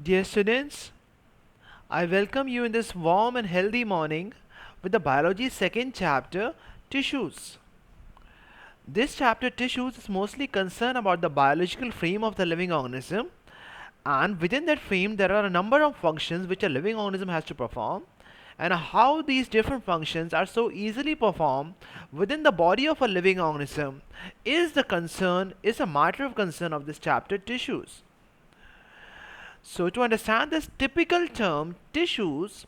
Dear students, I welcome you in this warm and healthy morning with the biology second chapter, tissues. This chapter, tissues, is mostly concerned about the biological frame of the living organism, and within that frame there are a number of functions which a living organism has to perform, and how these different functions are so easily performed within the body of a living organism is a matter of concern of this chapter, tissues. So, to understand this typical term, tissues,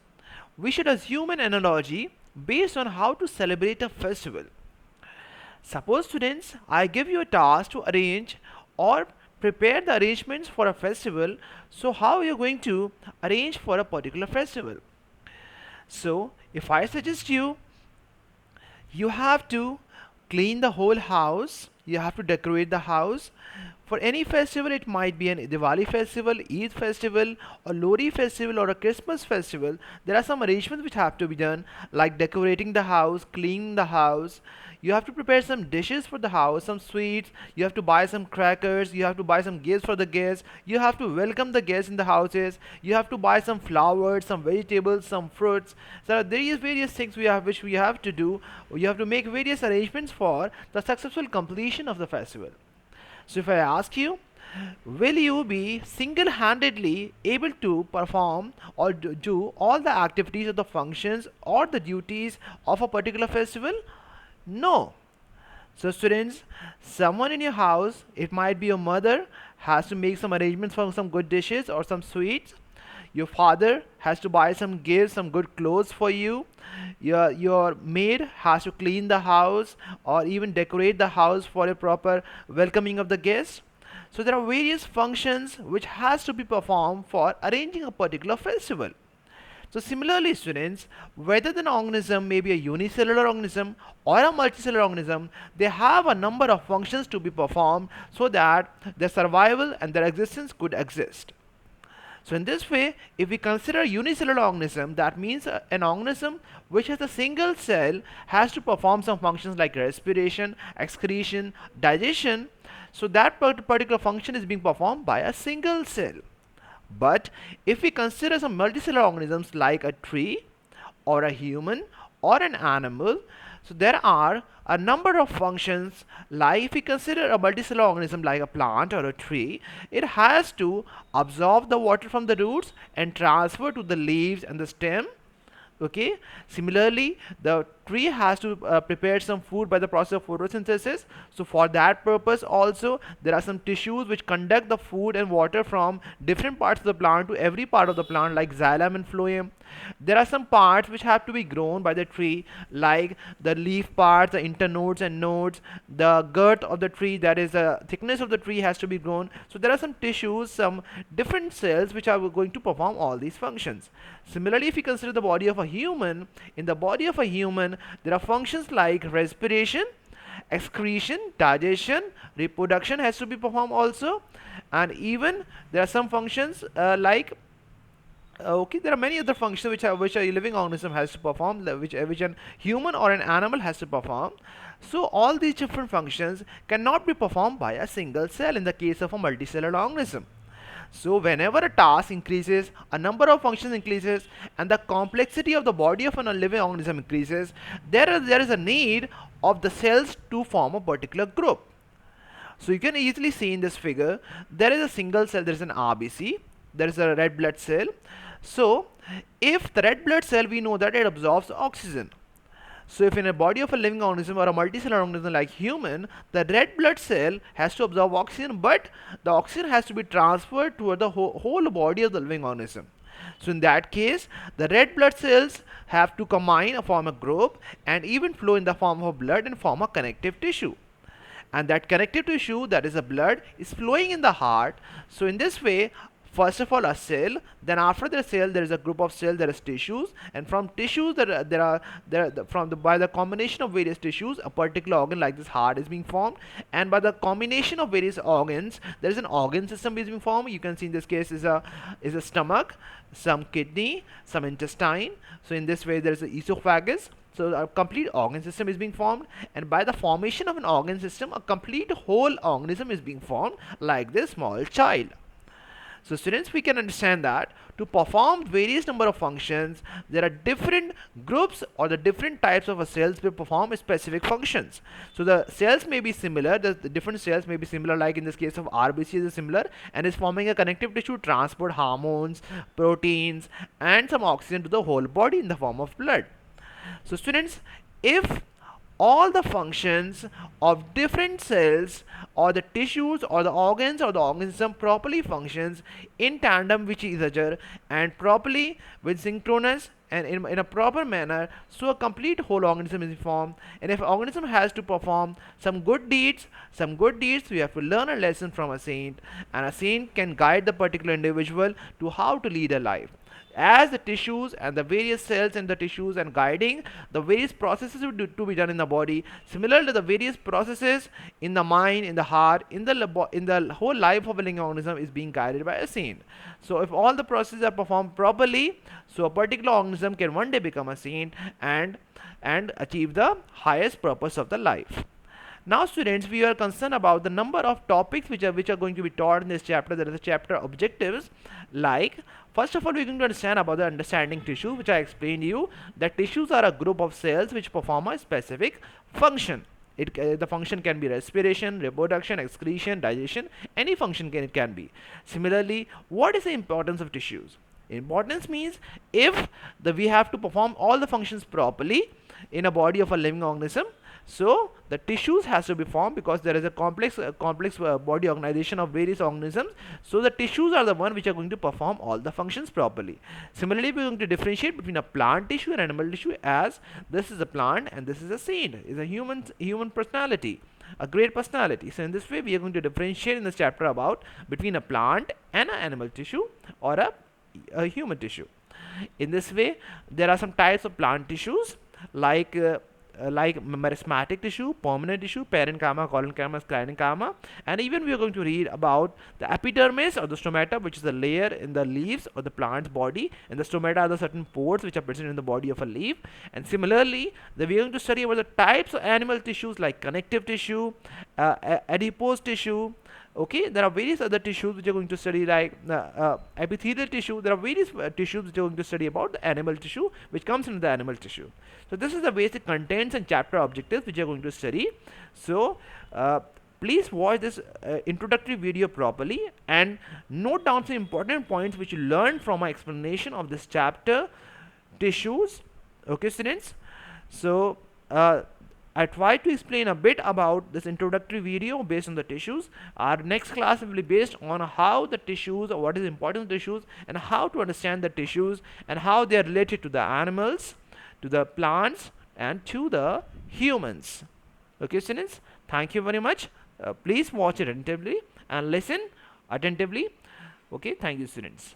we should assume an analogy based on how to celebrate a festival. Suppose, students, I give you a task to arrange or prepare the arrangements for a festival. So, how are you going to arrange for a particular festival? So, if I suggest you have to clean the whole house, you have to decorate the house. For any festival, it might be an Diwali festival, Eid festival, or Lori festival, or a Christmas festival. There are some arrangements which have to be done, like decorating the house, cleaning the house. You have to prepare some dishes for the house, some sweets. You have to buy some crackers. You have to buy some gifts for the guests. You have to welcome the guests in the houses. You have to buy some flowers, some vegetables, some fruits. So there is various things which we have to do. You have to make various arrangements for the successful completion of the festival. So if I ask you, will you be single-handedly able to perform or do all the activities of the functions or the duties of a particular festival? No. So students, someone in your house, it might be your mother, has to make some arrangements for some good dishes or some sweets. Your father has to buy some gifts, some good clothes for you. Your maid has to clean the house or even decorate the house for a proper welcoming of the guests. So there are various functions which has to be performed for arranging a particular festival. So similarly, students, whether the organism may be a unicellular organism or a multicellular organism, they have a number of functions to be performed so that their survival and their existence could exist. So in this way, if we consider a unicellular organism, that means an organism which has a single cell has to perform some functions like respiration, excretion, digestion. So that particular function is being performed by a single cell. But if we consider some multicellular organisms like a tree or a human or an animal, so there are a number of functions. Like if we consider a multicellular organism like a plant or a tree, it has to absorb the water from the roots and transfer to the leaves and the stem. Okay, similarly the tree has to prepare some food by the process of photosynthesis. So for that purpose also there are some tissues which conduct the food and water from different parts of the plant to every part of the plant, like xylem and phloem. There are some parts which have to be grown by the tree, like the leaf parts, the internodes and nodes, the girth of the tree, that is the thickness of the tree, has to be grown. So there are some tissues, some different cells which are going to perform all these functions. Similarly, if you consider the body of a human, in the body of a human there are functions like respiration, excretion, digestion, reproduction has to be performed also. And even there are some functions okay, there are many other functions which a living organism has to perform, which an human or an animal has to perform. So all these different functions cannot be performed by a single cell in the case of a multicellular organism. So whenever a task increases, a number of functions increases, and the complexity of the body of a living organism increases, there is a need of the cells to form a particular group. So you can easily see in this figure, there is a single cell, there is an RBC, there is a red blood cell. So if the red blood cell, we know that it absorbs oxygen. So if in a body of a living organism or a multicellular organism like human, the red blood cell has to absorb oxygen, but the oxygen has to be transferred toward the whole body of the living organism. So in that case, the red blood cells have to combine and form a group and even flow in the form of blood and form a connective tissue. And that connective tissue, that is the blood, is flowing in the heart. So in this way, first of all a cell, then after the cell there is a group of cells, there is tissues, and from tissues by the combination of various tissues a particular organ like this heart is being formed, and by the combination of various organs there is an organ system is being formed. You can see in this case is a stomach, some kidney, some intestine. So in this way there is an esophagus. So a complete organ system is being formed, and by the formation of an organ system a complete whole organism is being formed like this small child. So students, we can understand that to perform various number of functions, there are different groups or the different types of cells will perform specific functions. So the cells may be similar, the different cells may be similar, like in this case of RBC is similar and is forming a connective tissue, transport hormones, proteins and some oxygen to the whole body in the form of blood. So students, if all the functions of different cells or the tissues or the organs or the organism properly functions in tandem with each other and properly with synchronous and in a proper manner, so a complete whole organism is formed. And if organism has to perform some good deeds, we have to learn a lesson from a saint, and a saint can guide the particular individual to how to lead a life as the tissues and the various cells in the tissues and guiding the various processes to be done in the body, similar to the various processes in the mind, in the heart, in the whole life of a living organism is being guided by a saint. So if all the processes are performed properly, so a particular organism can one day become a saint and achieve the highest purpose of the life. Now students, we are concerned about the number of topics which are going to be taught in this chapter. There is a chapter objectives, like first of all we are going to understand about the understanding tissue, which I explained to you that tissues are a group of cells which perform a specific function. The function can be respiration, reproduction, excretion, digestion, any function it can be. Similarly, what is the importance of tissues? Importance means if we have to perform all the functions properly in a body of a living organism, so the tissues has to be formed because there is a complex body organization of various organisms. So the tissues are the one which are going to perform all the functions properly. Similarly, we are going to differentiate between a plant tissue and animal tissue, as this is a plant and this is a saint, is a human personality, a great personality. So in this way we are going to differentiate in this chapter about between a plant and an animal tissue or a human tissue. In this way, there are some types of plant tissues like meristematic tissue, permanent tissue, parenchyma, collenchyma, sclerenchyma, and even we are going to read about the epidermis or the stomata, which is the layer in the leaves or the plant's body, and the stomata are the certain pores which are present in the body of a leaf. And similarly, we are going to study about the types of animal tissues like connective tissue, adipose tissue. Okay, there are various other tissues which are going to study, like epithelial tissue. There are various tissues which are going to study about the animal tissue which comes into the animal tissue. So this is the basic contents and chapter objectives which are going to study. So please watch this introductory video properly and note down some important points which you learned from my explanation of this chapter, tissues. Okay students, so I tried to explain a bit about this introductory video based on the tissues. Our next class will be based on how the tissues, or what is important tissues, and how to understand the tissues and how they are related to the animals, to the plants, and to the humans. Okay students, thank you very much. Please watch it attentively and listen attentively. Okay, thank you students.